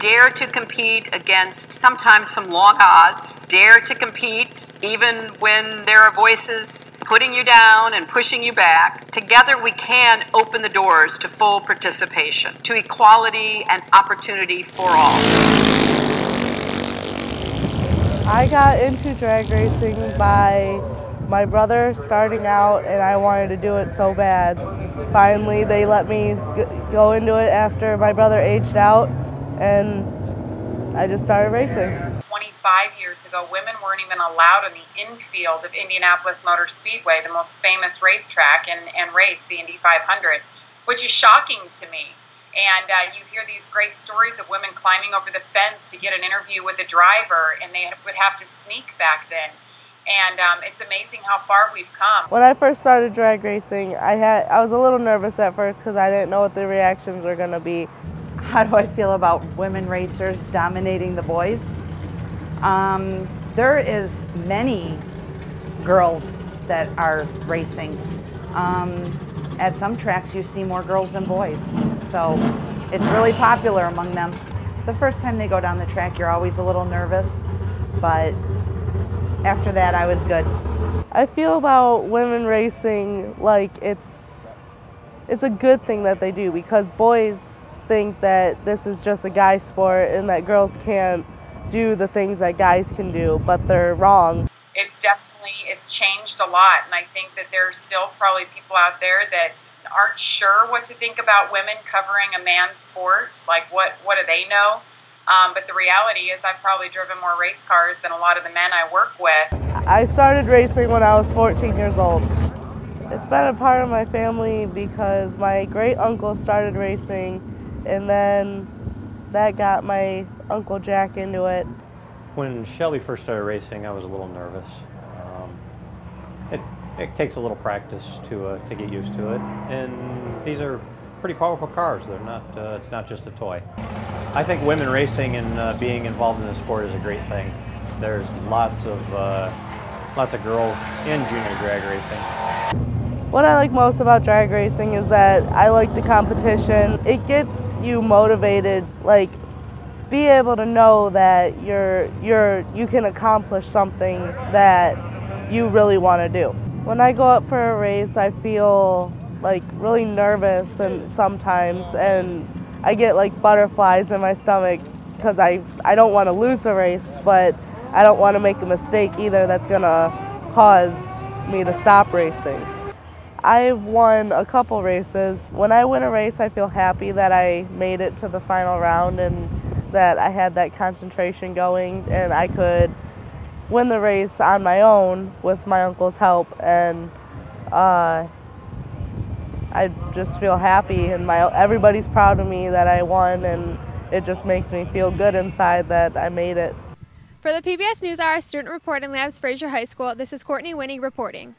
dare to compete against sometimes some long odds, dare to compete even when there are voices putting you down and pushing you back. Together we can open the doors to full participation, to equality and opportunity for all. I got into drag racing by my brother starting out, and I wanted to do it so bad. Finally, they let me go into it after my brother aged out, and I just started racing. 25 years ago, women weren't even allowed in the infield of Indianapolis Motor Speedway, the most famous racetrack and race, the Indy 500, which is shocking to me. And you hear these great stories of women climbing over the fence to get an interview with a driver, and they would have to sneak back then. And it's amazing how far we've come. When I first started drag racing, I was a little nervous at first because I didn't know what the reactions were going to be. How do I feel about women racers dominating the boys? There is many girls that are racing. At some tracks you see more girls than boys, so it's really popular among them. The first time they go down the track you're always a little nervous, but after that I was good. I feel about women racing like it's a good thing that they do, because boys think that this is just a guy sport and that girls can't do the things that guys can do, but they're wrong. It's changed a lot, and I think that there's still probably people out there that aren't sure what to think about women covering a man's sport. Like, what do they know? But the reality is I've probably driven more race cars than a lot of the men I work with. I started racing when I was 14 years old. It's been a part of my family because my great uncle started racing, and then that got my Uncle Jack into it. When Shelby first started racing, I was a little nervous. It takes a little practice to get used to it, and these are pretty powerful cars. They're not. It's not just a toy. I think women racing and being involved in the sport is a great thing. There's lots of girls in junior drag racing. What I like most about drag racing is that I like the competition. It gets you motivated. Like, be able to know that you can accomplish something that you really want to do. When I go up for a race, I feel like really nervous and sometimes, and I get like butterflies in my stomach because I don't want to lose the race, but I don't want to make a mistake either that's gonna cause me to stop racing. I've won a couple races. When I win a race, I feel happy that I made it to the final round and that I had that concentration going and I could win the race on my own with my uncle's help, and I just feel happy, and everybody's proud of me that I won, and it just makes me feel good inside that I made it. For the PBS NewsHour Student Reporting Lab's Fraser High School, this is Courtney WInnie reporting.